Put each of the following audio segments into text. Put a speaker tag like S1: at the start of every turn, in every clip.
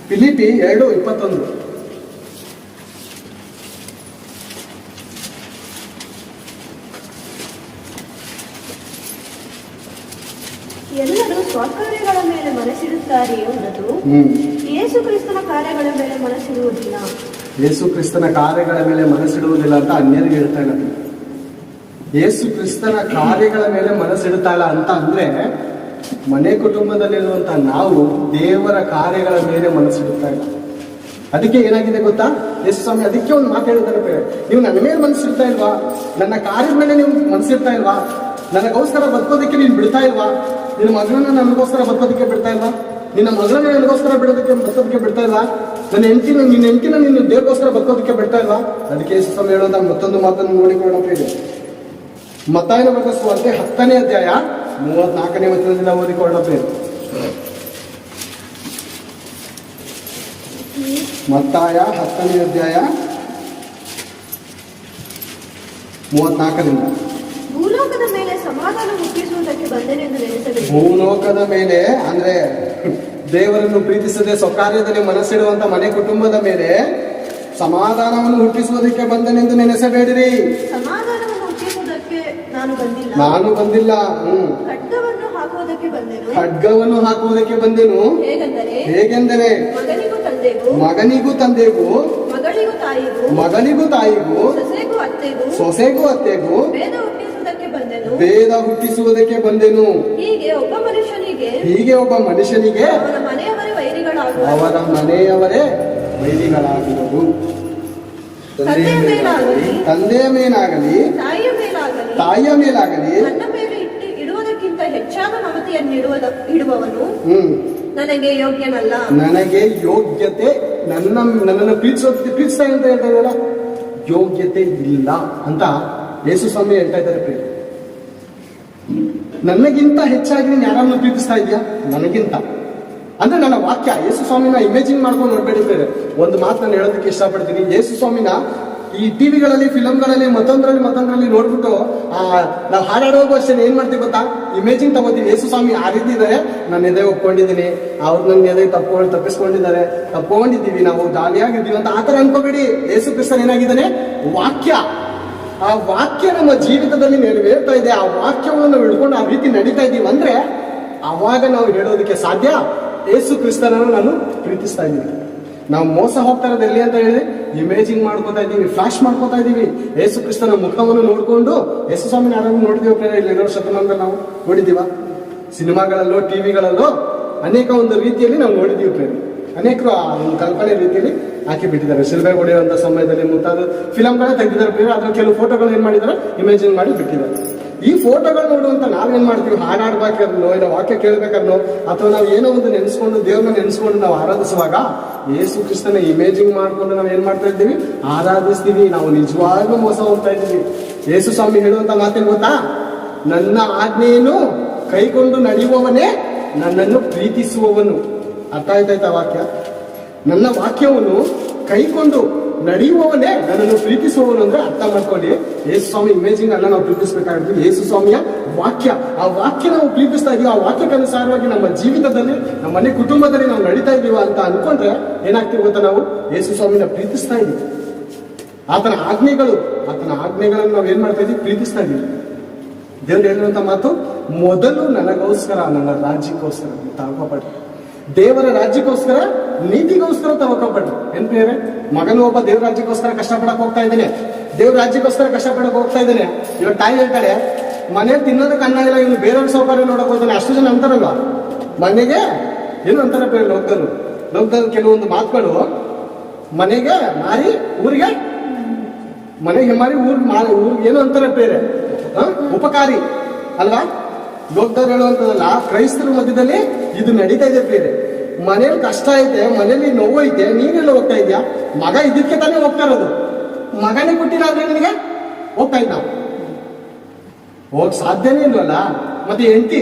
S1: ಫಿಲಿಪಿ 2:21.
S2: ಎಲ್ಲರೂ ಸ್ವಕಾರ್ಯಗಳ ಮೇಲೆ ಮನಸ್ಸಿಡುತ್ತಾರೆಯೇ ಹೊರತು ಯೇಸು ಕ್ರಿಸ್ತನ ಕಾರ್ಯಗಳ ಮೇಲೆ ಮನಸ್ಸಿಡುವುದಿಲ್ಲ.
S1: ಯೇಸು ಕ್ರಿಸ್ತನ ಕಾರ್ಯಗಳ ಮೇಲೆ ಮನಸ್ಸಿಡುವುದಿಲ್ಲ ಅಂತ ಅನ್ಯರಿಗೆ ಹೇಳ್ತಾ ಇಲ್ಲ. ಯೇಸು ಕ್ರಿಸ್ತನ ಕಾರ್ಯಗಳ ಮೇಲೆ ಮನಸ್ಸಿಡ್ತಾ ಇಲ್ಲ ಅಂತ ಅಂದ್ರೆ ಮನೆ ಕುಟುಂಬದಲ್ಲಿರುವಂತಹ ನಾವು ದೇವರ ಕಾರ್ಯಗಳ ಮೇಲೆ ಮನಸ್ಸಿಡುತ್ತಾ ಇಲ್ಲ. ಅದಕ್ಕೆ ಏನಾಗಿದೆ ಗೊತ್ತಾ, ಯೇಸು ಸ್ವಾಮಿ ಅದಕ್ಕೆ ಒಂದು ಮಾತು ಹೇಳಿದ್ದಾರೆ, ನೀವು ನನ್ನ ಮೇಲೆ ಮನಸ್ಸಿಡ್ತಾ ಇಲ್ವಾ, ನನ್ನ ಕಾರ್ಯದ ಮೇಲೆ ನೀವು ಮನಸ್ಸಿಡ್ತಾ ಇಲ್ವಾ, ನನಗೋಸ್ಕರ ಬದುಕೋದಕ್ಕೆ ನೀನು ಬಿಡ್ತಾ ಇಲ್ವಾ, ನಿನ್ನ ಮಗಳನ್ನ ನನಗೋಸ್ಕರ ಬದುಕೋದಕ್ಕೆ ಬಿಡ್ತಾ ಇಲ್ವಾ, ನಿನ್ನ ಮಗಳನ್ನ ನನಗೋಸ್ಕರ ಬದುಕೋದಕ್ಕೆ ಬಿಡ್ತಾ ಇಲ್ವಾ, ನಿನ್ನ ಹೆಂಡತಿನ ನೀನು ದೇವಗೋಸ್ಕರ ಬದುಕೋದಕ್ಕೆ ಬಿಡ್ತಾ ಇಲ್ವಾ. ಅದಕ್ಕೆ ಯೇಸು ಸ್ವಾಮಿ ಹೇಳೋದ ಮತ್ತೊಂದು ಮಾತನ್ನು ನೋಡಿಕೊಳ್ಳೋಕೆ ಇದೆ. ಮತ್ತಾಯನ ಬರೆದ ಸುವಾರ್ತೆ 10ನೇ ಅಧ್ಯಾಯ 34ನೇ ವಚನದಿಂದ ಓದಿಕೊಳ್ಳೋಕೆ ಇದೆ. ಮತ್ತಾಯ 10ನೇ ಅಧ್ಯಾಯ 34ರಿಂದ.
S2: ಭೂಲೋಕದ ಮೇಲೆ ಸಮಾಧಾನ ಹುಟ್ಟಿಸುವುದಕ್ಕೆ ಬಂದೆನೆಂದು ನೆನೆಸಬೇಕು.
S1: ಭೂಲೋಕದ ಮೇಲೆ ಅಂದ್ರೆ ದೇವರನ್ನು ಪ್ರೀತಿಸದೆ ಸ್ವಕಾರ್ಯದಲ್ಲಿ ಮನಸ್ಸಿಡುವಂತ ಮನೆ ಕುಟುಂಬದ ಮೇಲೆ ಸಮಾಧಾನವನ್ನು ಹುಟ್ಟಿಸುವುದಕ್ಕೆ ಬಂದನೆಂದು ನೆನೆಸಬೇಡಿರಿ.
S2: ಸಮಾಧಾನವನ್ನು ಹುಟ್ಟಿಸುವುದಕ್ಕೆ
S1: ನಾನು ಬಂದಿಲ್ಲ.
S2: ಖಡ್ಗವನ್ನು ಹಾಕುವುದಕ್ಕೆ ಬಂದೆನು.
S1: ಖಡ್ಗವನ್ನು ಹಾಕುವುದಕ್ಕೆ ಬಂದೆನು. ಹೇಗೆಂದರೆ ಮಗನಿಗೂ ತಂದೆಗೂ ಮಗಳಿಗೂ ತಾಯಿಗೂ ಸೊಸೆಗೂ ಅತ್ತೆಗೂ ಭೇದ ಹುಟ್ಟಿಸುವುದಕ್ಕೆ ಬಂದೆನು.
S2: ಹೀಗೆ
S1: ಒಬ್ಬ ಮನುಷ್ಯನಿಗೆ ಅವರ ಮನೆಯವರೇ ವೈರಿಗಳಾಗುವರು. ತಂದೆಯ ಮೇಲಾಗಲಿ ತಾಯಿಯ ಮೇಲಾಗಲಿ
S2: ನನ್ನ ಮೇಲೆ ಇಡುವುದಕ್ಕಿಂತ ಹೆಚ್ಚಾದ ಮಮತೆಯನ್ನು ಇಡುವವನು ನನಗೆ ಯೋಗ್ಯನಲ್ಲ.
S1: ನನಗೆ ಯೋಗ್ಯತೆ ನನ್ನನ್ನು ಪ್ರೀತಿಸ್ತಾ ಅಂತ ಹೇಳ್ತಾ ಇದ್ದಾರಲ್ಲ, ಯೋಗ್ಯತೆ ಇಲ್ಲ ಅಂತ ಯೇಸು ಸ್ವಾಮಿ ಹೇಳ್ತಾ ಇದ್ದಾರೆ. ಪ್ರೇಮ ನನಗಿಂತ ಹೆಚ್ಚಾಗಿ ನೀನು ಯಾರನ್ನು ಪ್ರೀತಿಸ್ತಾ ಇದೆಯಾ? ನನಗಿಂತ ಅಂದ್ರೆ ನನ್ನ ವಾಕ್ಯ. ಯೇಸು ಸ್ವಾಮಿನ ಇಮೇಜಿನ್ ಮಾಡ್ಕೊಂಡು ನೋಡ್ಬೇಡಿ. ಒಂದು ಮಾತು ನಾನು ಹೇಳೋದಕ್ಕೆ ಇಷ್ಟಪಡ್ತೀನಿ. ಯೇಸು ಸ್ವಾಮಿನ ಈ ಟಿವಿಗಳಲ್ಲಿ, ಫಿಲಮ್ಗಳಲ್ಲಿ, ಮತ್ತೊಂದರಲ್ಲಿ ನೋಡ್ಬಿಟ್ಟು ನಾವು ಹಾಡಾಡುವಾಗ ಅಷ್ಟೇ ಏನ್ ಮಾಡ್ತೀವಿ ಗೊತ್ತಾ, ಇಮೇಜಿಂಗ್ ತಗೋತೀವಿ. ಯೇಸು ಸ್ವಾಮಿ ಆ ರೀತಿ ಇದ್ದಾರೆ, ನಾನು ಎದೆ ಒಪ್ಕೊಂಡಿದ್ದೀನಿ, ಅವ್ರು ನನ್ನ ಎದೆ ತಪ್ಪಿಸ್ಕೊಂಡಿದ್ದೀವಿ, ನಾವು ಜಾಲಿಯಾಗಿದ್ದೀವಿ ಅಂತ ಆತರ ಅನ್ಕೋಬೇಡಿ. ಯೇಸು ಕ್ರಿಸ್ತನ್ ಏನಾಗಿದ್ದಾನೆ? ವಾಕ್ಯ. ಆ ವಾಕ್ಯ ನಮ್ಮ ಜೀವಿತದಲ್ಲಿ ನೆರವೇರ್ತಾ ಇದೆ. ಆ ವಾಕ್ಯವನ್ನು ನಾವು ಹಿಡ್ಕೊಂಡು ಆ ರೀತಿ ನಡೀತಾ ಇದ್ದೀವಿ ಅಂದ್ರೆ ಅವಾಗ ನಾವು ಹೇಳೋದಕ್ಕೆ ಸಾಧ್ಯ, ಯೇಸು ಕ್ರಿಸ್ತನನ್ನು ನಾನು ಪ್ರೀತಿಸ್ತಾ ಇದ್ದೀನಿ. ನಾವು ಮೋಸ ಹೋಗ್ತಾ ಇರೋದು ಎಲ್ಲಿ ಅಂತ ಹೇಳಿ ಇಮೇಜಿಂಗ್ ಮಾಡ್ಕೋತಾ ಇದ್ದೀವಿ, ಫ್ಲಾಶ್ ಮಾಡ್ಕೋತಾ ಇದ್ದೀವಿ. ಯೇಸು ಕ್ರಿಸ್ತನ ಮುಖವನ್ನು ನೋಡ್ಕೊಂಡು ಯೇಸು ಸ್ವಾಮಿನ ಯಾರನ್ನು ನೋಡಿದೀವ? ಇಲ್ಲಿರೋ ಶತಮಾನದಲ್ಲಿ ನಾವು ನೋಡಿದೀವ? ಸಿನಿಮಾಗಳಲ್ಲೋ ಟಿವಿಗಳಲ್ಲೋ ಅನೇಕ ಒಂದು ರೀತಿಯಲ್ಲಿ ನಾವು ನೋಡಿದೀವಿ. ಅನೇಕರು ಆ ಒಂದು ಕಲ್ಪನೆ ರೀತಿಯಲ್ಲಿ ಹಾಕಿ ಬಿಟ್ಟಿದ್ದಾರೆ. ಶಿಲ್ಬೆ ಹೊಡೆಯುವಂತ ಸಮಯದಲ್ಲಿ ಮುಂತಾದ ಫಿಲಮ್ಗಳೇ ತೆಗೆದಿದ್ದಾರೆ. ಅದ್ರ ಕೆಲವು ಫೋಟೋಗಳು ಏನ್ ಮಾಡಿದ್ದಾರೆ, ಇಮೇಜಿನ್ ಮಾಡಿ ಬಿಟ್ಟಿದ್ದಾರೆ. ಈ ಫೋಟೋಗಳು ನೋಡುವಂತ ನಾವೇನ್ ಮಾಡ್ತೀವಿ, ಹಾಡಾಡ್ಬೇಕಾದ್ನೋ ಇಲ್ಲ ವಾಕ್ಯ ಕೇಳ್ಬೇಕಾದ್ನೋ ಅಥವಾ ನಾವು ಏನೋ ಒಂದು ನೆನೆಸ್ಕೊಂಡು ದೇವ್ರನ್ನ ನೆನೆಸ್ಕೊಂಡು ನಾವು ಆರಾಧಿಸುವಾಗ ಯೇಸು ಕ್ರಿಸ್ತನ ಇಮೇಜಿಂಗ್ ಮಾಡ್ಕೊಂಡು ನಾವು ಏನ್ ಮಾಡ್ತಾ ಇದ್ದೀವಿ, ಆರಾಧಿಸ್ತೀವಿ. ನಾವು ನಿಜವಾಗ್ಲೂ ಮೋಸ ಹೋಗ್ತಾ ಇದ್ದೀವಿ. ಯೇಸು ಸ್ವಾಮಿ ಹೇಳುವಂತ ಮಾತೇನು ಗೊತ್ತಾ? ನನ್ನ ಆಜ್ಞೆಯನ್ನು ಕೈಕೊಂಡು ನಡೆಯುವವನೇ ನನ್ನನ್ನು ಪ್ರೀತಿಸುವವನು. ಅರ್ಥ ಆಯ್ತಾಯ್ತಾ ವಾಕ್ಯ? ನನ್ನ ವಾಕ್ಯವನ್ನು ಕೈಕೊಂಡು ನಡೆಯುವವನೇ ನನ್ನನ್ನು ಪ್ರೀತಿಸುವವನು ಅಂದ್ರೆ ಅರ್ಥ ಮಾಡ್ಕೊಳ್ಳಿ. ಯೇಸು ಸ್ವಾಮಿ ಇಮೇಜಿಂಗ್ ಅಲ್ಲ ನಾವು ಪ್ರೀತಿಸಬೇಕಾಗಿದ್ದು, ಯೇಸು ಸ್ವಾಮಿಯ ವಾಕ್ಯ. ಆ ವಾಕ್ಯ ನಾವು ಪ್ರೀತಿಸ್ತಾ ಇದೀವಿ. ಆ ವಾಕ್ಯಕ್ಕನುಸಾರವಾಗಿ ನಮ್ಮ ಜೀವಿತದಲ್ಲಿ, ನಮ್ಮ ಮನೆ ಕುಟುಂಬದಲ್ಲಿ ನಾವು ನಡೀತಾ ಇದೀವ ಅಂತ ಅನ್ಕೊಂಡ್ರೆ ಏನಾಗ್ತೀವಿ ಗೊತ್ತಾ? ನಾವು ಯೇಸು ಸ್ವಾಮಿನ ಪ್ರೀತಿಸ್ತಾ ಇದೀವಿ. ಆತನ ಆಜ್ಞೆಗಳನ್ನು ನಾವು ಏನ್ ಮಾಡ್ತಾ ಇದೀವಿ? ಪ್ರೀತಿಸ್ತಾ ಇದೀವಿ. ದೇವ್ರು ಹೇಳುವಂತ ಮಾತು, ಮೊದಲು ನನಗೋಸ್ಕರ, ನನ್ನ ರಾಜ್ಯಕ್ಕೋಸ್ಕರ ತಗೋಬೇಡ್ರಿ. ದೇವರ ರಾಜ್ಯಕ್ಕೋಸ್ಕರ, ನೀತಿಗೋಸ್ಕರ ತಗೋಬೇಡ್ರಿ. ಏನ್ ಬೇರೆ ಮಗನು ಒಬ್ಬ ದೇವ್ರ ರಾಜ್ಯಕ್ಕೋಸ್ಕರ ಕಷ್ಟಪಡಕ್ ಹೋಗ್ತಾ ಇದ್ದೇನೆ, ದೇವ್ರ ರಾಜ್ಯಕ್ಕೋಸ್ಕರ ಕಷ್ಟಪಡಕ್ ಹೋಗ್ತಾ ಇದ್ದೇನೆ. ಇವಾಗ ತಾಯಿ ಹೇಳ್ತಾಳೆ, ಮನೆ ತಿನ್ನೋದಕ್ಕೆ ಅನ್ನ ಇಲ್ಲ, ಇನ್ನು ಬೇರೆಯವ್ರ ಸೌಕರ್ಯ ನೋಡಕ್ ಹೋಗ್ತಾನೆ. ಅಷ್ಟು ಜನ ಅಂತಾರಲ್ವಾ, ಮನೆಗೆ ಏನು ಅಂತಾರ ಲೋಕದಲ್ಲಿ ಕೆಲವೊಂದು ಮಾತುಗಳು, ಮನೆಗೆ ಮಾರಿ ಊರಿಗೆ, ಮನೆಗೆ ಮಾರಿ ಊರಿಗೆ ಏನು ಅಂತಾರೆ ಬೇರೆ, ಉಪಕಾರಿ ಅಲ್ವಾ? ಲೋಕದವ್ರು ಹೇಳುವಂತದಲ್ಲ, ಕ್ರೈಸ್ತರ ಮಧ್ಯದಲ್ಲಿ ಇದು ನಡೀತಾ ಇದೆ. ಬೇರೆ ಮನೇಲಿ ಕಷ್ಟ ಐತೆ, ಮನೇಲಿ ನೋವು ಐತೆ, ನೀನೆಲ್ಲ ಹೋಗ್ತಾ ಇದೆಯಾ? ಮಗ ಇದಕ್ಕೆ ತಾನೇ ಹೋಗ್ತಾ ಇರೋದು. ಮಗನೇ ಕೊಟ್ಟಿಲ್ಲ ಅಂದ್ರೆ ನಿನಗೆ ಹೋಗ್ತಾ ಇದ್ದ, ಹೋಗ್ ಸಾಧ್ಯನೇ ಇಲ್ವಲ್ಲ. ಮತ್ತೆ ಹೆಂಡತಿ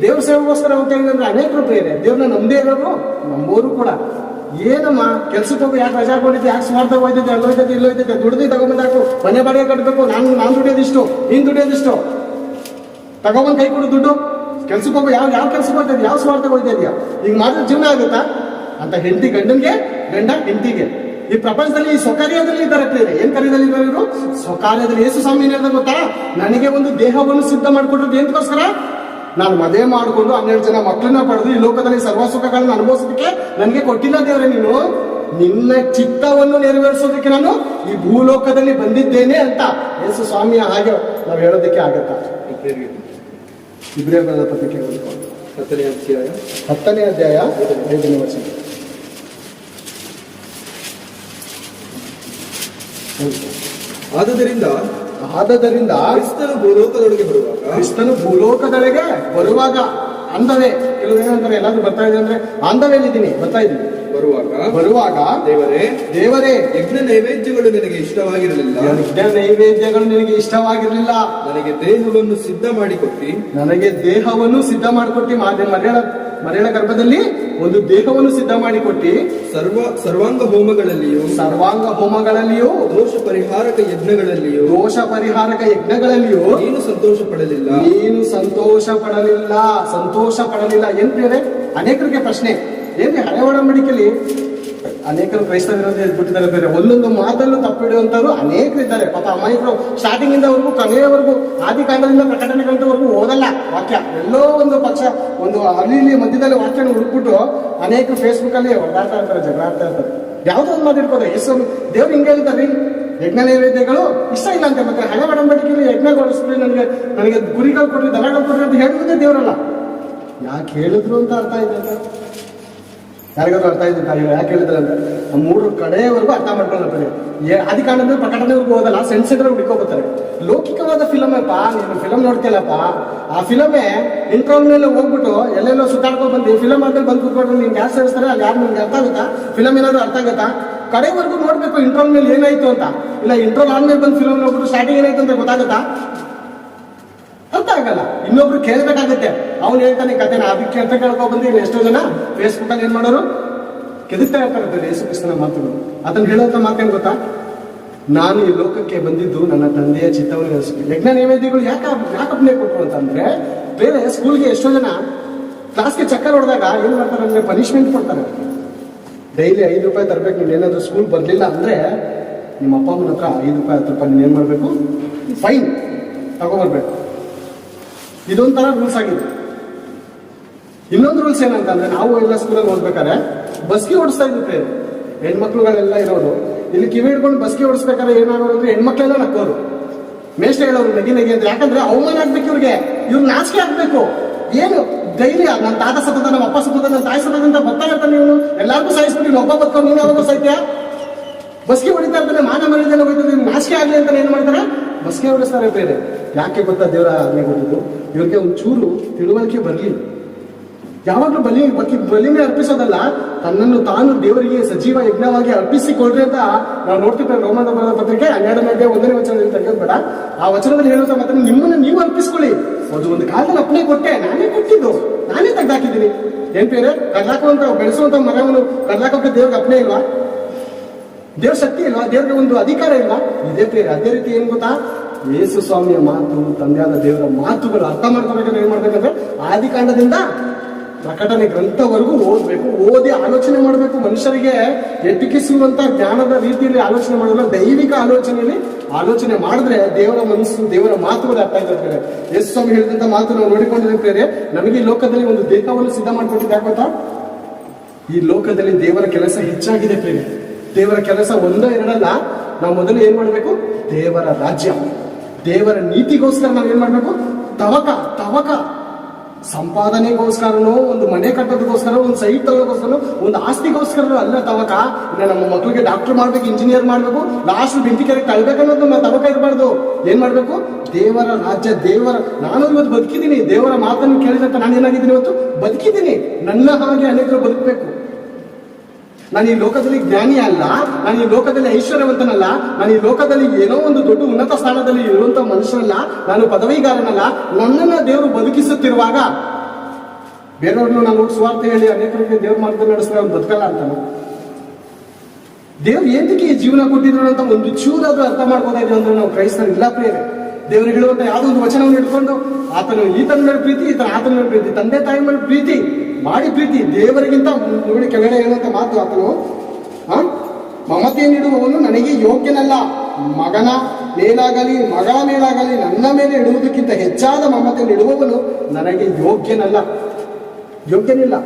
S1: ದೇವ್ರ ಸೇವೆಗೋಸ್ಕರ ಹೋಗ್ತಾ ಇದ್ರೆ ಅನೇಕರು ಬೇರೆ ದೇವ್ರನ್ನ ನಂಬದೇ ಇರೋರು, ನಂಬೋರು ಕೂಡ. ಏನಮ್ಮ ಕೆಲ್ಸಕ್ಕೆ ಹೋಗಿ ಯಾಕೆ ರಜಾ ಕೊಟ್ಟಿದ್ದೆ, ಯಾಕೆ ಸ್ವಾರ್ಥ ಹೋಯ್ತೈತೆ, ಅಲ್ಲೋಯ್ತೈತೆ ಇಲ್ಲೋಯ್ತೈತೆ, ದುಡ್ದು ತಗೊಂಬಂದಾಕು, ಮನೆ ಬಾಡಿಗೆ ಕಟ್ಟಬೇಕು, ನಾನು ದುಡಿಯೋದಿಷ್ಟು, ನೀನ್ ದುಡಿಯೋದಿಷ್ಟು, ತಗೊಂಬಂದ್ ಕೈ ಕೊಡು ದುಡ್ಡು. ಕೆಲ್ಸಕ್ಕೆ ಹೋಗೋ ಯಾವ ಕೆಲ್ಸಕ್ಕೆ ಹೋಗ್ತಾ ಇದೆಯಾ? ಯಾವ ಸ್ವಾರ್ಥ ಹೋಗ್ತಾ ಇದೆಯಾ? ಈಗ ಮಾಡಿದ್ರೆ ಜೀವನ ಆಗುತ್ತಾ? ಅಂತ ಹೆಂಡತಿ ಗಂಡನ್ಗೆ, ಗಂಡ ಹೆಂಡತಿಗೆ. ಈ ಪ್ರಪಂಚದಲ್ಲಿ ಈ ಸ್ವಕಾರ್ಯದಲ್ಲಿ ಇದ್ದಾರೆ ಪ್ರಿಯರೇ. ಏನ್ ಕಾರ್ಯದಲ್ಲಿ ಇದ್ದಾರೆ ಇವರು? ಸ್ವಕಾರ್ಯದಲ್ಲಿ. ಯೇಸು ಸ್ವಾಮಿ ಏನ್ ಹೇಳಿದ್ರು ಗೊತ್ತಾ? ನನಗೆ ಒಂದು ದೇಹವನ್ನು ಸಿದ್ಧ ಮಾಡಿಕೊಟ್ಟದ್ದು ಏನಕ್ಕೋಸ್ಕರ? ನಾನು ಮದುವೆ ಮಾಡಿಕೊಂಡು 12 ಜನ ಮಕ್ಕಳನ್ನ ಪಡೆದು ಈ ಲೋಕದಲ್ಲಿ ಸರ್ವ ಸುಖಗಳನ್ನ ಅನುಭವಿಸೋದಕ್ಕೆ ನನಗೆ ಕೊಟ್ಟಿಲ್ಲ ದೇವರೇ. ನೀನು ನಿನ್ನ ಚಿತ್ತವನ್ನು ನೆರವೇರಿಸೋದಕ್ಕೆ ನಾನು ಈ ಭೂಲೋಕದಲ್ಲಿ ಬಂದಿದ್ದೇನೆ ಅಂತ ಯೇಸು ಸ್ವಾಮಿಯ ಹಾಗೆ ನಾವು ಹೇಳೋದಕ್ಕೆ ಆಗತ್ತಾ? ಇಬ್ರಿಯರ ಬರೆದ ಪತ್ರಿಕೆ 10ನೇ ಅಧ್ಯಾಯ 5ನೇ ವಚನ.
S3: ಆದುದರಿಂದ
S1: ಕ್ರಿಸ್ತನು ಭೂಲೋಕದೊಳಗೆ ಬರುವಾಗ ಅಂದವೇ, ಕೆಲವರು ಏನಂತಾರೆ, ಎಲ್ಲಾದ್ರೂ ಬರ್ತಾ ಇದೆ ಅಂದ್ರೆ ಅಂದವೇಲಿದ್ದೀನಿ, ಬರ್ತಾ ಇದ್ದೀನಿ. ಬರುವಾಗ ದೇವರೇ
S3: ಯಜ್ಞ ನೈವೇದ್ಯಗಳು ನಿನಗೆ ಇಷ್ಟವಾಗಿರಲಿಲ್ಲ, ನನಗೆ ದೇಹವನ್ನು ಸಿದ್ಧ ಮಾಡಿಕೊಟ್ಟಿ ಮರೆಯಳ ಗರ್ಭದಲ್ಲಿ ಒಂದು ದೇಹವನ್ನು ಸಿದ್ಧ ಮಾಡಿಕೊಟ್ಟಿ ಸರ್ವಾಂಗ ಹೋಮಗಳಲ್ಲಿಯೂ ದೋಷ ಪರಿಹಾರಕ ಯಜ್ಞಗಳಲ್ಲಿಯೂ ನೀನು ಸಂತೋಷ ಪಡಲಿಲ್ಲ. ಏನ್ ಬೇರೆ ಅನೇಕರಿಗೆ ಪ್ರಶ್ನೆ ಏನ್ರಿ, ಹಳೆ ಒಡಂಬಡಿಕೆಯಲ್ಲಿ ಅನೇಕರು ಕ್ರೈಸ್ತ ವಿರೋಧಿ ಬಿಟ್ಟಿದ್ದಾರೆ ಬೇರೆ. ಒಂದೊಂದು ಮಾತಲ್ಲೂ ತಪ್ಪಿಡುವಂತವ್ರು ಅನೇಕರಿದ್ದಾರೆ. ಪಾಪ ಅಮಾಯಕರು ಸ್ಟಾರ್ಟಿಂಗ್ ಇಂದವರೆಗೂ ಕೊನೆಯವರೆಗೂ, ಆದಿ ಕಾಂಡದಿಂದ ಪ್ರಕಟಣೆಗಳವರೆಗೂ ಓದಲ್ಲ ವಾಕ್ಯ. ಎಲ್ಲೋ ಒಂದು ಪಕ್ಷ ಒಂದು ಅಲ್ಲಿ ಮಧ್ಯದಲ್ಲಿ ವಾಕ್ಯನ ಹುಡುಕ್ಬಿಟ್ಟು ಅನೇಕರು ಫೇಸ್ಬುಕ್ ಅಲ್ಲಿ ಹೊಡೆದಾಡ್ತಾ ಇರ್ತಾರೆ, ಜಗಳ ಆಡ್ತಾ ಇರ್ತಾರೆ. ಯಾವ್ದೋ ಒಂದು ಮಾತಿರ್ಬೋದು. ದೇವ್ರು ಹಿಂಗೆ ಹೇಳ್ತಾರೆ, ಯಜ್ಞ ನೈವೇದ್ಯಗಳು ಇಷ್ಟ ಇಲ್ಲ ಅಂತ. ಮತ್ತೆ ಹಳೆ ಒಡಂಬಡಿಕೆಯಲ್ಲಿ ಯಜ್ಞಗೊಳಿಸ್ಬಿಡಿ, ನನಗೆ ಗುರಿಗಳು ಕೊಡ್ರಿ, ದನಗಳು ಕೊಡ್ರಿ ಅಂತ ಹೇಳುವುದೇ ದೇವರಲ್ಲ. ಯಾಕೆ ಹೇಳಿದ್ರು ಅಂತ ಅರ್ಥ ಇದೆ ಅಂತ ಯಾರಿಗಾದ್ರು ಅರ್ಥ ಇದೆ ಯಾಕೆ ಹೇಳಿದ್ರೆ ಅಂದ್ರೆ 3 ಕಡೆಯವರೆಗೂ ಅರ್ಥ ಮಾಡ್ಕೊಳ್ಳೋದು. ಆದಿಕಾಂಡದ ಪ್ರಕಟಣೆವರೆಗೂ ಹೋದಲ್ಲ, ಸೆನ್ಸಿದ್ರೆ ಹುಡುಕೋತಾರೆ. ಲೌಕಿಕವಾದ ಫಿಲಮ್ ಅಪ್ಪ, ನೀನು ಫಿಲಮ್ ನೋಡ್ತಿಲ್ಲಪ್ಪ, ಆ ಫಿಲಮೇ ಇಂಟ್ರೋಲ್ ಮೇಲೆ ಹೋಗ್ಬಿಟ್ಟು ಎಲ್ಲೆಲ್ಲೋ ಸುತ್ತಾಡ್ಕೊಂಡು ಬಂದು ಫಿಲಮ್ ಆದ್ಮೇಲೆ ಬಂದು ಕೂತ್ಕೊಂಡು ನೀನ್ ಗ್ಯಾಸ್ ಸೇರಿಸ್ತಾರೆ, ಅಲ್ಲಿ ಯಾರು ನಿಮ್ಗೆ ಅರ್ಥ ಆಗುತ್ತಾ? ಫಿಲಮ್ ಏನಾದ್ರು ಅರ್ಥ ಆಗುತ್ತಾ? ಕಡೆವರೆಗೂ ನೋಡ್ಬೇಕು ಇಂಟ್ರೋಲ್ ಮೇಲೆ ಏನಾಯ್ತು ಅಂತ. ಇಲ್ಲ ಇಂಟ್ರೋಲ್ ಆದ್ಮೇಲೆ ಬಂದು ಫಿಲಮ್ ನೋಡ್ಬಿಟ್ಟು ಸ್ಟಾರ್ಟಿಂಗ್ ಏನಾಯ್ತು ಅಂತ ಗೊತ್ತಾಗುತ್ತಾ? ಅರ್ಥ ಆಗಲ್ಲ. ಇನ್ನೊಬ್ರು ಕೇಳ್ಬೇಕಾಗತ್ತೆ. ಅವ್ನು ಹೇಳ್ತಾನೆ ಕಥೆನ, ಅದಕ್ಕೆ ಅಂತ ಕೇಳ್ಕೊ ಬಂದು ಎಷ್ಟೋ ಜನ ಫೇಸ್ಬುಕ್ ಅಲ್ಲಿ ಏನ್ ಮಾಡೋರು ಕೆದಕ್ತಾ ಇರ್ತಾರೆ ಯೇಸು ಕ್ರಿಸ್ತನ ಮಾತುಗಳು. ಅದನ್ನ ಹೇಳೋಂತ ಮಾತೇನ್ ಗೊತ್ತಾ? ನಾನು ಈ ಲೋಕಕ್ಕೆ ಬಂದಿದ್ದು ನನ್ನ ತಂದೆಯ ಚಿತ್ತವನ್ನು ನೆರವೇರಿಸಬೇಕು. ಯಜ್ಞ ನೈವೇದ್ಯಗಳು ಯಾಕಪ್ಪನೇ ಕೊಟ್ಟರು ಅಂತಂದ್ರೆ, ಬೇರೆ ಸ್ಕೂಲ್ಗೆ ಎಷ್ಟೋ ಜನ ಕ್ಲಾಸ್ಗೆ ಚಕ್ಕರ್ ಹೊಡೆದಾಗ ಏನ್ ಮಾಡ್ತಾರೆ ಅಂದ್ರೆ ಪನಿಷ್ಮೆಂಟ್ ಕೊಡ್ತಾರೆ. ಡೈಲಿ 5 ರೂಪಾಯಿ ತರಬೇಕು. ನೀನ್ ಏನಾದ್ರು ಸ್ಕೂಲ್ ಬರ್ಲಿಲ್ಲ ಅಂದ್ರೆ ನಿಮ್ಮ ಅಪ್ಪ ಅಮ್ಮನ ಹತ್ರ 5 ರೂಪಾಯಿ 10 ರೂಪಾಯಿ ನೀನ್ ಏನ್ ಮಾಡ್ಬೇಕು, ಫೈನ್ ತಗೊಂಡ್ಬರ್ಬೇಕು. ಇದೊಂಥರ ರೂಲ್ಸ್ ಆಗಿದೆ. ಇನ್ನೊಂದು ರೂಲ್ಸ್ ಏನಂತಂದ್ರೆ, ನಾವು ಎಲ್ಲ ಸ್ಕೂಲಲ್ಲಿ ಓದ್ಬೇಕಾದ್ರೆ ಬಸ್ಗೆ ಓಡಿಸ್ತಾ ಇರುತ್ತೆ. ಹೆಣ್ಮಕ್ಳುಗಳೆಲ್ಲ ಇರೋರು ಇಲ್ಲಿ ಕಿವಿ ಹಿಡ್ಕೊಂಡು ಬಸ್ಗೆ ಓಡಿಸ್ಬೇಕಾದ್ರೆ ಏನಾಗೋರು ಅಂದ್ರೆ ಹೆಣ್ಮಕ್ಳೆಲ್ಲ ನಕ್ಕೋರು, ಮೇಷ್ಟ್ರು ಹೇಳೋರು ನಗಿ ಅಂತ. ಯಾಕಂದ್ರೆ ಅವಮಾನ ಆಗ್ಬೇಕು ಇವ್ರಿಗೆ ನಾಚಿಕೆ ಆಗ್ಬೇಕು. ಏನು ಡೈಲಿ ನನ್ನ ತಾತ ಸತತ, ನಮ್ಮ ಅಪ್ಪ ಸತತ, ನನ್ನ ತಾಯಿ ಸತತ ಅಂತ ಬರ್ತಾ ಇರ್ತಾನೆ. ಇವನು ಎಲ್ಲಾರ್ಗೂ ಸಾಯಿಸ್ಬಿಟ್ಟು ಒಬ್ಬ ಬದುಕೊಂಡು ನೀನು ಯಾವಾಗ ಸಾಯ್ತೀಯ? ಬಸ್ಗೆ ಹೊಡಿತಾ ಇರ್ತಾನೆ, ಮಾನ ಮರ್ಯಾದೆ ಹೋಗ್ತದೆ, ನಾಚಿಕೆ ಆಗ್ಲಿ ಅಂತ ಏನ್ ಮಾಡ್ತಾರೆ, ಬಸ್ಗೆ ಓಡಿಸ್ತಾರೆ ಬೇರೆ. ಯಾಕೆ ಗೊತ್ತಾ ದೇವರ ಆಜ್ಞೆ ಕೊಟ್ಟಿದ್ದು? ಇವ್ರಿಗೆ ಒಂಚೂರು ತಿಳುವಳಿಕೆ ಬರಲಿ. ಯಾವಾಗಲೂ ಬಲಿನೇ ಅರ್ಪಿಸೋದಲ್ಲ, ತನ್ನನ್ನು ತಾನು ದೇವರಿಗೆ ಸಜೀವ ಯಜ್ಞವಾಗಿ ಅರ್ಪಿಸಿಕೊಳ್ರಿ ಅಂತ ನಾವು ನೋಡ್ತಿದ್ದೇವೆ. ರೋಮನ ಬರೆದ ಪತ್ರಿಕೆ 12ನೇ ಅಧ್ಯಾಯ 1ನೇ ವಚನದಲ್ಲಿ ತೆಗೆಯೋದು ಬೇಡ. ಆ ವಚನದಲ್ಲಿ ಹೇಳುವಂತ ಮಾತ್ರ ನಿಮ್ಮನ್ನು ನೀವು ಅರ್ಪಿಸ್ಕೊಳ್ಳಿ. ಅದು ಒಂದು ಕಾಲದಲ್ಲಿ ಅಪ್ಪಣೆ ಕೊಟ್ಟೆ, ನಾನೇ ಕೊಟ್ಟಿದ್ದು, ನಾನೇ ತೆಗ್ದಾಕಿದ್ದೀನಿ. ಏನ್ ಬೇರೆ ಕಡ್ಲಾಕುವಂತ ಬೆಳೆಸುವಂತ ಮರವನ್ನು ಕಡ್ಲಾಕೋಕೆ ದೇವ್ರಿಗೆ ಅಪ್ಪಣೆ ಇಲ್ವಾ? ದೇವ್ರ ಶಕ್ತಿ ಇಲ್ವಾ? ದೇವ್ರಿಗೆ ಒಂದು ಅಧಿಕಾರ ಇಲ್ವಾ? ಇದೇ ಬೇರೆ. ಅದೇ ರೀತಿ ಏನ್ ಗೊತ್ತಾ, ಯೇಸು ಸ್ವಾಮಿಯ ಮಾತು, ತಂದೆಯಾದ ದೇವರ ಮಾತುಗಳು ಅರ್ಥ ಮಾಡ್ಕೋಬೇಕಂದ್ರೆ ಏನ್ ಮಾಡ್ಬೇಕಂದ್ರೆ ಆದಿಕಾಂಡದಿಂದ ಪ್ರಕಟಣೆ ಗ್ರಂಥವರೆಗೂ ಓದ್ಬೇಕು. ಓದಿ ಆಲೋಚನೆ ಮಾಡಬೇಕು. ಮನುಷ್ಯರಿಗೆ ಎಟಕಿಸುವಂತ ಜ್ಞಾನದ ರೀತಿಯಲ್ಲಿ ಆಲೋಚನೆ ಮಾಡೋಲ್ಲ, ದೈವಿಕ ಆಲೋಚನೆಯಲ್ಲಿ ಆಲೋಚನೆ ಮಾಡಿದ್ರೆ ದೇವರ ಮನಸ್ಸು, ದೇವರ ಮಾತುಗಳು ಅರ್ಥ ಆಗಿರ್ತದೆ. ಯೇಸು ಸ್ವಾಮಿ ಹೇಳಿದಂತ ಮಾತು ನಾವು ನೋಡಿಕೊಂಡಿದ್ದೇವೆ. ನಮಗೆ ಈ ಲೋಕದಲ್ಲಿ ಒಂದು ದೇಹವನ್ನು ಸಿದ್ಧ ಮಾಡ್ಕೊಟ್ಟಿದ್ದೆ. ಯಾಕೋತಾ ಈ ಲೋಕದಲ್ಲಿ ದೇವರ ಕೆಲಸ ಹೆಚ್ಚಾಗಿದೆ ಪ್ರೇರೆ. ದೇವರ ಕೆಲಸ 1 2 ನಾವು ಮೊದಲು ಏನ್ ಮಾಡ್ಬೇಕು? ದೇವರ ರಾಜ್ಯ, ದೇವರ ನೀತಿಗೋಸ್ಕರ ನಾವು ಏನ್ ಮಾಡ್ಬೇಕು? ತವಕ ಸಂಪಾದನೆಗೋಸ್ಕರನೋ, ಒಂದು ಮನೆ ಕಟ್ಟೋದಕ್ಕೋಸ್ಕರ, ಒಂದು ಸೈಟ್ ತಗೋಗೋಸ್ಕರ, ಒಂದು ಆಸ್ತಿಗೋಸ್ಕರ ಅಲ್ಲ ತವಕ. ಇಲ್ಲ ನಮ್ಮ ಮಕ್ಕಳಿಗೆ ಡಾಕ್ಟರ್ ಮಾಡ್ಬೇಕು, ಇಂಜಿನಿಯರ್ ಮಾಡ್ಬೇಕು, ಲಾಸ್ಟ್ ಬೆಂಕಿ ಕೆರೆಗೆ ತಳ್ಬೇಕನ್ನೋದು ನಮ್ಮ ತವಕ ಇರಬಾರ್ದು. ಏನ್ ಮಾಡ್ಬೇಕು? ದೇವರ ರಾಜ್ಯ, ನಾನು ಇವತ್ತು ಬದುಕಿದ್ದೀನಿ. ದೇವರ ಮಾತನ್ನು ಕೇಳಿದಂತ ನಾನು ಏನಾಗಿದ್ದೀನಿ, ಇವತ್ತು ಬದುಕಿದ್ದೀನಿ. ನನ್ನ ಹಾಗೆ ಅನೇಕರು ಬದುಕಬೇಕು. ನಾನು ಈ ಲೋಕದಲ್ಲಿ ಜ್ಞಾನಿ ಅಲ್ಲ, ನಾನು ಈ ಲೋಕದಲ್ಲಿ ಐಶ್ವರ್ಯವಂತನಲ್ಲ, ನಾನು ಈ ಲೋಕದಲ್ಲಿ ಏನೋ ಒಂದು ದೊಡ್ಡ ಉನ್ನತ ಸ್ಥಾನದಲ್ಲಿ ಇರುವಂತ ಮನುಷ್ಯನಲ್ಲ, ನಾನು ಪದವಿಗಾರನಲ್ಲ. ನನ್ನನ್ನ ದೇವರು ಬದುಕಿಸುತ್ತಿರುವಾಗ ಬೇರೆಯವ್ರನ್ನ ನಾನು ಸ್ವಾರ್ಥ ಹೇಳಿ ಅನೇಕರಿಗೆ ದೇವ್ರ ಮಾರ್ಗ ನಡೆಸಿದ್ರೆ ಅವ್ನು ಬದುಕಲ್ಲ ಅಂತಾನೆ. ದೇವ್ರು ಏನಕ್ಕೆ ಈ ಜೀವನ ಕೊಟ್ಟಿದ್ರು ಅಂತ ಒಂದು ಚೂರಾದ್ರೂ ಅರ್ಥ ಮಾಡ್ಬೋದಾಗಿದೆ ಅಂದ್ರೆ ನಾವು ಕ್ರೈಸ್ತರು ಇಲ್ಲ ಪ್ರೇರೆ. ದೇವ್ರಿಗೆ ಹೇಳುವಂತ ಯಾವುದೋ ಒಂದು ವಚನವನ್ನು ಇಟ್ಕೊಂಡು ಆತನು ಈತನ ಮೇಲೆ ಪ್ರೀತಿ, ಈತನ ಆತನ ಮೇಲೆ ಪ್ರೀತಿ, ತಂದೆ ತಾಯಿ ಮೇಲೆ ಪ್ರೀತಿ, ಮಾಡಿ ಪ್ರೀತಿ ದೇವರಿಗಿಂತ ನೋಡಿ ಕೆಳಗಡೆ ಹೇಳುವಂತ ಮಾತು ಆತನು ಮಮತೆ ನೀಡುವವನು ನನಗೆ ಯೋಗ್ಯನಲ್ಲ, ಮಗನ ಮೇಲಾಗಲಿ ಮಗಳ ಮೇಲಾಗಲಿ ನನ್ನ ಮೇಲೆ ಇಡುವುದಕ್ಕಿಂತ ಹೆಚ್ಚಾದ ಮಮತೆ ನೀಡುವವನು ನನಗೆ ಯೋಗ್ಯನಿಲ್ಲ.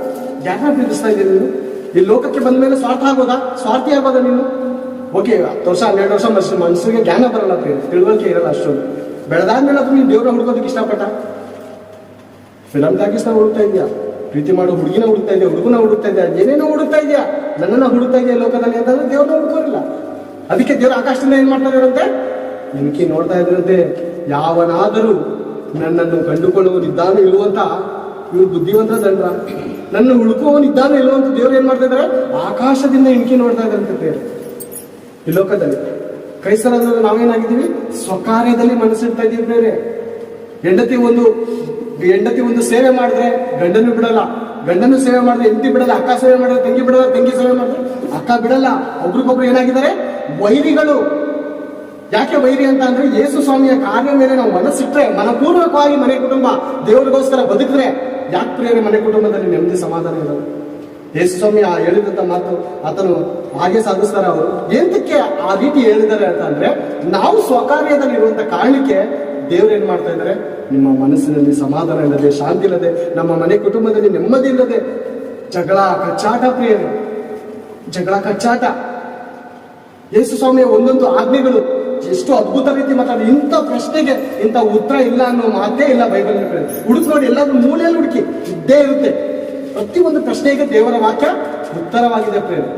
S3: ಯಾರ ಪ್ರೀತಿಸ್ತಾ ಇದ್ದೀನಿ ನೀನು? ಈ ಲೋಕಕ್ಕೆ ಬಂದ ಮೇಲೆ ಸ್ವಾರ್ಥ ಆಗೋದಾ? ಸ್ವಾರ್ಥಿ ಆಗೋದಾ ನೀನು? ಓಕೆ, 10 ವರ್ಷ 12 ವರ್ಷ ಮನಸ್ಸಿಗೆ ಜ್ಞಾನ ಬರಲ್ಲ, ತಿಳುವಳಿಕೆ ಇರಲ್ಲ ಅಷ್ಟೊಂದು. ಬೆಳೆದಾದ್ಮೇಲೆ ಅದು ನೀನು ದೇವ್ರನ್ನ ಹುಡುಕೋದಕ್ಕೆ ಇಷ್ಟಪಟ್ಟ? ಫಿಲಮ್ದಾಗಿ ಹುಡುಕ್ತಾ ಇದೆಯಾ? ಪ್ರೀತಿ ಮಾಡೋ ಹುಡುಗಿನ ಹುಡುಕ್ತಾ ಇದೆಯಾ? ಹುಡುಗನ ಹುಡುಕ್ತಾ ಇದೆಯಾ? ಏನೇನೋ ಹುಡುಕ್ತಾ ಇದೆಯಾ? ನನ್ನನ್ನ ಹುಡುಕ್ತಾ ಇದೆಯಾ ಲೋಕದಲ್ಲಿ ಅಂತಂದ್ರೆ ದೇವ್ರನ್ನ ಹುಡುಕೋರಿಲ್ಲ. ಅದಕ್ಕೆ ದೇವ್ರ ಆಕಾಶದಿಂದ ಏನ್ ಮಾಡ್ತಾ ಇದ್ರಂತೆ? ಇನ್ಕಿ ನೋಡ್ತಾ ಇದ್ರಂತೆ, ಯಾವನಾದರೂ ನನ್ನನ್ನು ಕಂಡುಕೊಳ್ಳುವನಿದ್ದಾನು ಇಲ್ಲುವಂತ ಇವ್ರು ಬುದ್ಧಿವಂತ ಜನರ, ನನ್ನ ಹುಡುಕುವವನಿದ್ದಾನು ಇಲ್ಲುವಂತ ದೇವ್ರು ಏನ್ ಮಾಡ್ತಾ ಇದಾರೆ? ಆಕಾಶದಿಂದ ಇನ್ಕಿ ನೋಡ್ತಾ ಇದ್ರಂತೆ ದೇವ್ರು. ಈ ಲೋಕದಲ್ಲಿ ಕ್ರೈಸ್ತರಾದ್ರೆ ನಾವೇನಾಗಿದ್ದೀವಿ? ಸ್ವಕಾರ್ಯದಲ್ಲಿ ಮನಸ್ಸಿಡ್ತಾ ಇದೀವಿ. ಬೇರೆ ಹೆಂಡತಿ ಒಂದು ಸೇವೆ ಮಾಡಿದ್ರೆ ಗಂಡನು ಬಿಡಲ್ಲ, ಗಂಡನು ಸೇವೆ ಮಾಡಿದ್ರೆ ಹೆಂಡತಿ ಬಿಡಲ್ಲ, ಅಕ್ಕ ಸೇವೆ ಮಾಡಿದ್ರೆ ತಂಗಿ ಬಿಡಲ್ಲ, ತಂಗಿ ಸೇವೆ ಮಾಡಿದ್ರೆ ಅಕ್ಕ ಬಿಡಲ್ಲ. ಒಬ್ರಿಗೊಬ್ರು ಏನಾಗಿದ್ದಾರೆ? ವೈರಿಗಳು. ಯಾಕೆ ವೈರಿ ಅಂತ ಅಂದ್ರೆ, ಯೇಸು ಸ್ವಾಮಿಯ ಕಾರ್ಯ ಮೇಲೆ ನಾವು ಮನಸ್ಸಿಟ್ರೆ, ಮನಪೂರ್ವಕವಾಗಿ ಮನೆ ಕುಟುಂಬ ದೇವರಿಗೋಸ್ಕರ ಬದುಕಿದ್ರೆ, ಯಾಕೆ ಪ್ರಿಯರೇ ಮನೆ ಕುಟುಂಬದಲ್ಲಿ ನೆಮ್ಮದಿ ಸಮಾಧಾನ ಇರೋದು? ಯೇಸು ಸ್ವಾಮಿ ಹೇಳಿದಂತ ಮಾತು ಆತನು ಹಾಗೆ ಸಾಧಿಸ್ತಾರ. ಅವರು ಎಂತಕ್ಕೆ ಆ ರೀತಿ ಹೇಳಿದ್ದಾರೆ ಅಂತ ಅಂದ್ರೆ, ನಾವು ಸ್ವಕಾರ್ಯದಲ್ಲಿ ಇರುವಂತ ಕಾರಣಕ್ಕೆ ದೇವ್ರು ಏನ್ ಮಾಡ್ತಾ ಇದ್ದಾರೆ? ನಿಮ್ಮ ಮನಸ್ಸಿನಲ್ಲಿ ಸಮಾಧಾನ ಇಲ್ಲದೆ, ಶಾಂತಿ ಇಲ್ಲದೆ, ನಮ್ಮ ಮನೆ ಕುಟುಂಬದಲ್ಲಿ ನೆಮ್ಮದಿ ಇಲ್ಲದೆ, ಜಗಳ ಕಚ್ಚಾಟ ಪ್ರಿಯರೇ, ಜಗಳ ಕಚ್ಚಾಟ. ಯೇಸು ಸ್ವಾಮಿಯ ಒಂದೊಂದು ಆಜ್ಞೆಗಳು ಎಷ್ಟು ಅದ್ಭುತ ರೀತಿ ಮಾತಾಡಿ, ಇಂಥ ಪ್ರಶ್ನೆಗೆ ಇಂಥ ಉತ್ತರ ಇಲ್ಲ ಅನ್ನೋ ಮಾತೇ ಇಲ್ಲ ಬೈಬಲ್. ಹುಡುಕ್ ನೋಡಿ, ಎಲ್ಲಾದ್ರೂ ಮೂಲೆಯಲ್ಲಿ ಹುಡುಕಿ ಇದ್ದೇ ಇರುತ್ತೆ. ಪ್ರತಿಯೊಂದು ಪ್ರಶ್ನೆಗೆ ದೇವರ ವಾಕ್ಯ ಉತ್ತರವಾಗಿದೆ ಪ್ರೇರೆ.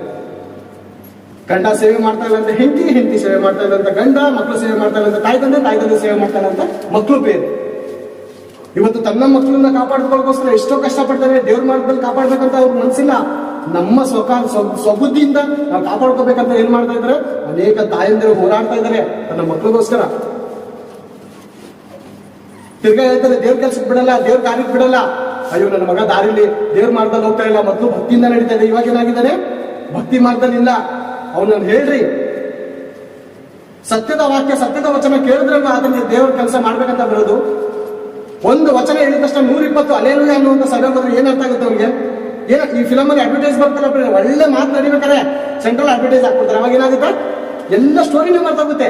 S3: ಗಂಡ ಸೇವೆ ಮಾಡ್ತಾ ಇಲ್ಲ ಅಂತ ಹೆಂಡತಿ, ಹೆಂಡತಿ ಸೇವೆ ಮಾಡ್ತಾ ಇಲ್ಲ ಅಂತ ಗಂಡ, ಮಕ್ಕಳು ಸೇವೆ ಮಾಡ್ತಾ ಇಲ್ಲ ಅಂತ ತಾಯಿ ತಂದೆ ಸೇವೆ ಮಾಡ್ತಾ ಇಲ್ಲ ಅಂತ ಮಕ್ಕಳು ಬೇರೆ. ಇವತ್ತು ತನ್ನ ಮಕ್ಕಳನ್ನ ಕಾಪಾಡ್ಕೊಳ್ಳೋಕೋಸ್ಕರ ಎಷ್ಟೋ ಕಷ್ಟಪಡ್ತಾರೆ. ದೇವ್ರ ಮಾರ್ಗದಲ್ಲಿ ಕಾಪಾಡ್ಬೇಕಂತ ಅವ್ರ ಮನಸ್ಸಿಲ್ಲ. ನಮ್ಮ ಸ್ವಬುದ್ಧಿಯಿಂದ ನಾವು ಕಾಪಾಡ್ಕೋಬೇಕಂತ ಏನ್ ಮಾಡ್ತಾ ಇದ್ದಾರೆ? ಅನೇಕ ತಾಯಂದಿರು ಹೋರಾಡ್ತಾ ಇದ್ದಾರೆ ತನ್ನ ಮಕ್ಕಳಿಗೋಸ್ಕರ. ತಿರ್ಗಾ ಹೇಳ್ತಾರೆ, ದೇವ್ರ ಕೆಲ್ಸಕ್ಕೆ ಬಿಡಲ್ಲ, ದೇವ್ರ ಕಾರ್ಯಕ್ಕೆ ಬಿಡಲ್ಲ. ಅಯ್ಯೋ, ನನ್ನ ಮಗ ದಾರಿಲಿ ದೇವ್ರ ಮಾರ್ಗದಲ್ಲಿ ಹೋಗ್ತಾ ಇಲ್ಲ, ಮೊದಲು ಭಕ್ತಿಯಿಂದ ನಡೀತಾ ಇದೆ, ಇವಾಗ ಏನಾಗಿದ್ದಾನೆ? ಭಕ್ತಿ ಮಾರ್ಗದಲ್ಲಿಲ್ಲ. ಅವನನ್ನು ಹೇಳ್ರಿ, ಸತ್ಯದ ವಾಕ್ಯ ಸತ್ಯದ ವಚನ ಕೇಳಿದ್ರಲ್ಲ ಅದನ್ನ ದೇವ್ರ ಕೆಲಸ ಮಾಡ್ಬೇಕಂತ ಬರೋದು. ಒಂದು ವಚನ ಹೇಳಿದ ತಕ್ಷಣ 120 ಅಲ್ಲೇಲೂಯಾ ಅನ್ನುವಂತ ಸಭೆ ಬಂದ್ರೆ ಏನ್ ಅರ್ಥ ಆಗುತ್ತೆ ಅವ್ರಿಗೆ? ಈ ಫಿಲಮ್ ಅಲ್ಲಿ ಅಡ್ವರ್ಟೈಸ್ ಬರ್ತಾರ, ಒಳ್ಳೆ ಮಾತು ನಡಿಬೇಕಾರೆ ಸೆಂಟ್ರಲ್ ಅಡ್ವರ್ಟೈಸ್ ಹಾಕ್ಬಿಡ್ತಾರೆ. ಅವಾಗ ಏನಾಗುತ್ತೆ? ಎಲ್ಲ ಸ್ಟೋರಿನೇ ಮಾತಾಗುತ್ತೆ.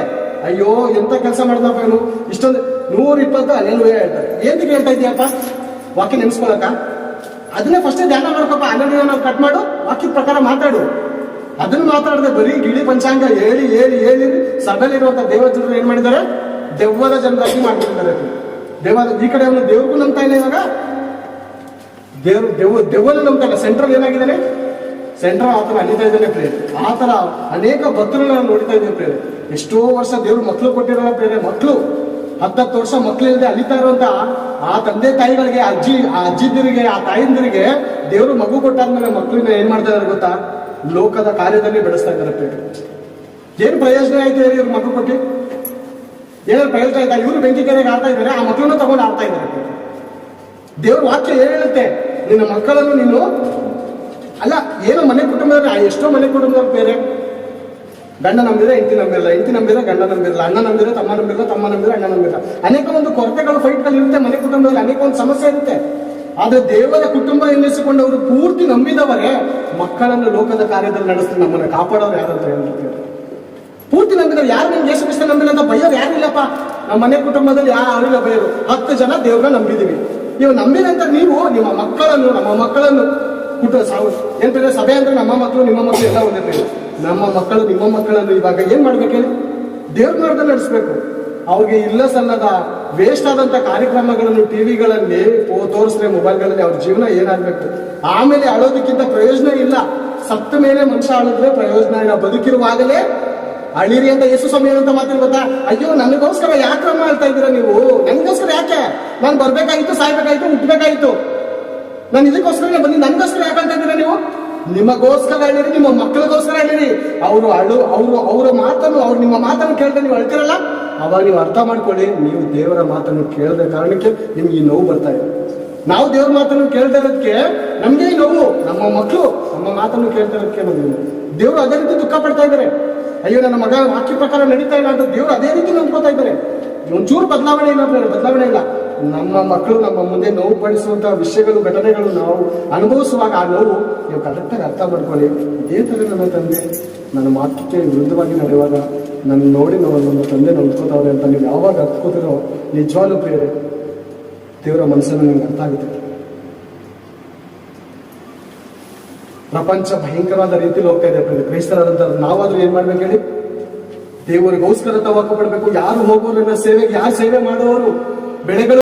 S3: ಅಯ್ಯೋ, ಎಂತ ಕೆಲಸ ಮಾಡ್ದಪ್ಪ ಇವನು, ಇಷ್ಟೊಂದು 120 ಅಲ್ಲೇಲೂಯಾ ಹೇಳ್ತಾರೆ. ಏನಕ್ಕೆ ಹೇಳ್ತಾ ಇದೀಯಪ್ಪ? ವಾಕ್ಯ ನೆನ್ಸ್ಕೊಳಕ? ಅದನ್ನೇ ಫಸ್ಟ್ ಧ್ಯಾನ ಮಾಡ್ಕೊಪ್ಪ. ಅಲ್ಲೇಲೂಯಾ ನಾವು ಕಟ್ ಮಾಡು, ವಾಕ್ಯದ ಪ್ರಕಾರ ಮಾತಾಡು. ಅದನ್ನ ಮಾತಾಡದೆ ಬರೀ ಗಿಳಿ ಪಂಚಾಂಗ ಹೇಳಿ ಹೇಳಿ ಹೇಳಿ ಸಭೆಯಲ್ಲಿರುವಂತ ದೇವಜನರು ಏನ್ ಮಾಡಿದ್ದಾರೆ? ದೆವ್ವದ ಜನರಾಗಿ ಮಾಡ್ಬಿಟ್ಟಿದ್ದಾರೆ. ಈ ಕಡೆ ಅವನು ದೇವ್ರಿಗೂ ನಂಬ್ತಾ ಇಲ್ಲ, ಇವಾಗ ದೆವ್ವನು ನಂಬ್ತಾ ಇಲ್ಲ. ಸೆಂಟ್ರಲ್ ಏನಾಗಿದ್ದಾನೆ? ಸೆಂಟ್ರಲ್ ಆತರ ಅಲಿತಾ ಇದ್ದಾನೆ ಪ್ರೇರೆ. ಆತರ ಅನೇಕ ಭಕ್ತರನ್ನ ನಾವು ನೋಡ್ತಾ ಇದ್ದೇವೆ ಪ್ರೇರೆ. ಎಷ್ಟೋ ವರ್ಷ ದೇವ್ರು ಮಕ್ಳು ಕೊಟ್ಟಿರಲ್ಲ ಪ್ರೇರೆ. ಮಕ್ಳು 10 ವರ್ಷ ಮಕ್ಳಿಲ್ಲದೆ ಅಲಿತಾ ಇರುವಂತ ಆ ತಂದೆ ತಾಯಿಗಳಿಗೆ, ಅಜ್ಜಿದರಿಗೆ, ಆ ತಾಯಿಂದರಿಗೆ ದೇವ್ರು ಮಗು ಕೊಟ್ಟಾದ್ಮೇಲೆ ಮಕ್ಳನ್ನ ಏನ್ ಮಾಡ್ತಾ ಇದಾರೆ ಗೊತ್ತಾ? ಲೋಕದ ಕಾರ್ಯದಲ್ಲಿ ಬೆಳೆಸ್ತಾ ಇದ್ದಾರೆ ಪ್ರೇರೆ. ಏನ್ ಪ್ರಯೋಜನ ಆಯ್ತು ಇವ್ರ ಮಗು ಕೊಟ್ಟು? ಏನಾದ್ರು ಪ್ರಯೋಜನ ಆಯ್ತಾ? ಇವ್ರು ಬೆಂಕಿ ಕೆರೆಗೆ ಆಡ್ತಾ ಇದ್ದಾರೆ, ಆ ಮಕ್ಕಳನ್ನ ತಗೊಂಡು ಆಡ್ತಾ ಇದ್ದಾರೆ. ದೇವ್ರ ವಾಕ್ಯ ಹೇಳುತ್ತೆ, ನಿನ್ನ ಮಕ್ಕಳನ್ನು ನೀನು ಅಲ್ಲ ಏನೋ ಮನೆ ಕುಟುಂಬದಲ್ಲಿ, ಎಷ್ಟೋ ಮನೆ ಕುಟುಂಬದಲ್ಲಿ ಬೇರೆ ಗಂಡ ನಂಬಿದ್ರೆ ಹೆಂಡತಿ ನಂಬಿರಲ್ಲ, ಹೆಂಡತಿ ನಂಬಿದ್ರೆ ಗಂಡ ನಂಬಿರಲ್ಲ, ಅಣ್ಣ ನಂಬಿದ್ರೆ ತಮ್ಮ ನಂಬಿರಲ್ಲ, ತಮ್ಮ ನಂಬಿದ್ರೆ ಅಣ್ಣ ನಂಬಿರಲ್ಲ. ಅನೇಕ ಒಂದು ಕೊರತೆಗಳು, ಫೈಟ್ಗಳು ಇರುತ್ತೆ ಮನೆ ಕುಟುಂಬದಲ್ಲಿ, ಅನೇಕ ಒಂದು ಸಮಸ್ಯೆ ಇರುತ್ತೆ. ಆದ್ರೆ ದೇವರ ಕುಟುಂಬ ಎನ್ನಿಸಿಕೊಂಡವರು ಪೂರ್ತಿ ನಂಬಿದವರೇ ಮಕ್ಕಳನ್ನು ಲೋಕದ ಕಾರ್ಯದಲ್ಲಿ ನಡೆಸ್ತಾರೆ. ನಮ್ಮನ್ನು ಕಾಪಾಡೋರು ಯಾರಂತ ಹೇಳ್ತಾರೆ. ಪೂರ್ತಿ ನಂಬಿದವರು ಯಾರು? ನಿಮ್ಗೆ ಯೇಸು ಕ್ರಿಸ್ತ ನಂಬಿಲ್ಲ ಅಂತ ಬೈಯೋರು ಯಾರಿಲ್ಲಪ್ಪ ನಮ್ಮ ಮನೆ ಕುಟುಂಬದಲ್ಲಿ. ಯಾರಿಲ್ಲ ಬೈಯೋರು. 10 ಜನ ದೇವ್ರನ್ನ ನಂಬಿದೀವಿ. ನೀವು ನಂಬಿದಂತ ನೀವು ನಿಮ್ಮ ಮಕ್ಕಳನ್ನು, ನಮ್ಮ ಮಕ್ಕಳನ್ನು ಏನ್ ಬೇರೆ ಸಭೆ ಅಂದ್ರೆ ನಮ್ಮ ಮಕ್ಕಳು ನಿಮ್ಮ ಮಕ್ಕಳು ಎಲ್ಲ ಒಂದಿರ್ತೀವಿ. ನಮ್ಮ ಮಕ್ಕಳು ನಿಮ್ಮ ಮಕ್ಕಳನ್ನು ಇವಾಗ ಏನ್ ಮಾಡ್ಬೇಕು? ದೇವ್ರ ಮಾರ್ಗದಲ್ಲಿ ನಡೆಸ್ಬೇಕು. ಅವ್ರಿಗೆ ಇಲ್ಲ ಸಲ್ಲದ ವೇಸ್ಟ್ ಆದಂತ ಕಾರ್ಯಕ್ರಮಗಳನ್ನು ಟಿವಿಗಳಲ್ಲಿ ತೋರಿಸಿದ್ರೆ, ಮೊಬೈಲ್ಗಳಲ್ಲಿ ಅವ್ರ ಜೀವನ ಏನಾಗ್ಬೇಕು? ಆಮೇಲೆ ಅಳೋದಕ್ಕಿಂತ ಪ್ರಯೋಜನ ಇಲ್ಲ. ಸತ್ತ ಮೇಲೆ ಮನುಷ್ಯ ಅಳಿದ್ರೆ ಪ್ರಯೋಜನ ಇಲ್ಲ. ಬದುಕಿರುವಾಗಲೇ ಅಳಿರಿ ಅಂತ ಯೇಸು ಸ್ವಾಮಿ ಏನಂತ ಮಾತಿನ ಗೊತ್ತಾ? ಅಯ್ಯೋ, ನನಗೋಸ್ಕರ ಯಾಕೆ ಕ್ರಮ ಹೇಳ್ತಾ ಇದ್ದೀರಾ ನೀವು? ನನಗೋಸ್ಕರ ಯಾಕೆ? ನಾನು ಬರ್ಬೇಕಾಗಿತ್ತು, ಸಾಯ್ಬೇಕಾಗಿತ್ತು, ಹುಟ್ಟಬೇಕಾಗಿತ್ತು. ನಾನು ಇದಕ್ಕೋಸ್ಕರ ಬಂದು ನನಗೋಸ್ಕರ ಯಾಕೆ ಅಂತ ಇದ್ದೀರಾ ನೀವು? ನಿಮಗೋಸ್ಕರ ಅಳಿರಿ, ನಿಮ್ಮ ಮಕ್ಕಳಿಗೋಸ್ಕರ ಅಳಿರಿ. ಅವರ ಮಾತನ್ನು, ನಿಮ್ಮ ಮಾತನ್ನು ಕೇಳ್ತಾ ನೀವು ಅಳ್ತಿರಲ್ಲ, ಅವಾಗ ನೀವು ಅರ್ಥ ಮಾಡ್ಕೊಳ್ಳಿ, ನೀವು ದೇವರ ಮಾತನ್ನು ಕೇಳದ ಕಾರಣಕ್ಕೆ ನಿಮ್ಗೆ ಈ ನೋವು ಬರ್ತಾ ಇದೆ. ನಾವು ದೇವರ ಮಾತನ್ನು ಕೇಳ್ತಾ ಇರೋದಕ್ಕೆ ನಮ್ಗೆ ಈ ನೋವು. ನಮ್ಮ ಮಕ್ಕಳು ನಮ್ಮ ಮಾತನ್ನು ಕೇಳ್ತಾ ಇರೋದಕ್ಕೆ ನಮ್ಗೆ ದೇವರು ಅದೇ ರೀತಿ ದುಃಖ ಪಡ್ತಾ ಇದ್ದಾರೆ. ಅಯ್ಯೋ, ನನ್ನ ಮಗ ವಾಕ್ಯ ಪ್ರಕಾರ ನಡೀತಾ ಇಲ್ಲ ಅಂತ ದೇವರು ಅದೇ ರೀತಿ ನಂಬ್ಕೋತಾ ಇದ್ದಾರೆ. ಒಂಚೂರು ಬದಲಾವಣೆ ಇಲ್ಲ. ನಮ್ಮ ಮಕ್ಕಳು ನಮ್ಮ ಮುಂದೆ ನೋವು ಪಡಿಸುವಂತಹ ವಿಷಯಗಳು ಘಟನೆಗಳು ನಾವು ಅನುಭವಿಸುವಾಗ ಆ ನೋವು ನೀವು ಕರೆಕ್ಟಾಗಿ ಅರ್ಥ ಮಾಡ್ಕೊಳ್ಳಿ. ಇದೇ ಥರ ನನ್ನ ತಂದೆ ನನ್ನ ಮಾತಕ್ಕೆ ವಿರುದ್ಧವಾಗಿ ನಡೆಯುವಾಗ ನನ್ನ ನೋಡಿ ನನ್ನ ತಂದೆ ನೋಡ್ಕೋತಾವ್ರೆ ಅಂತ ನೀವು ಯಾವಾಗ ಅರ್ಥಕೋತಿರೋ ನಿಜವಾಗ್ಲೂ ಪ್ರಿಯರೇ ದೇವರ ಮನಸ್ಸನ್ನು ನಿಮ್ಗೆ ಅರ್ಥ ಆಗುತ್ತೆ. ಪ್ರಪಂಚ ಭಯಂಕರವಾದ ರೀತಿಯಲ್ಲಿ ಹೋಗ್ತಾ ಇದೆ ಪ್ರಿಯರೇ. ಕ್ರೈಸ್ತರಾದಂತ ನಾವಾದ್ರೂ ಏನ್ ಮಾಡ್ಬೇಕು ಹೇಳಿ? ದೇವರಿಗೋಸ್ಕರ ತವಕ ಪಡಬೇಕು. ಯಾರು ಹೋಗೋರನ್ನ ಸೇವೆಗೆ, ಯಾರು ಸೇವೆ ಮಾಡುವವರು ಬೆಳೆಗಳು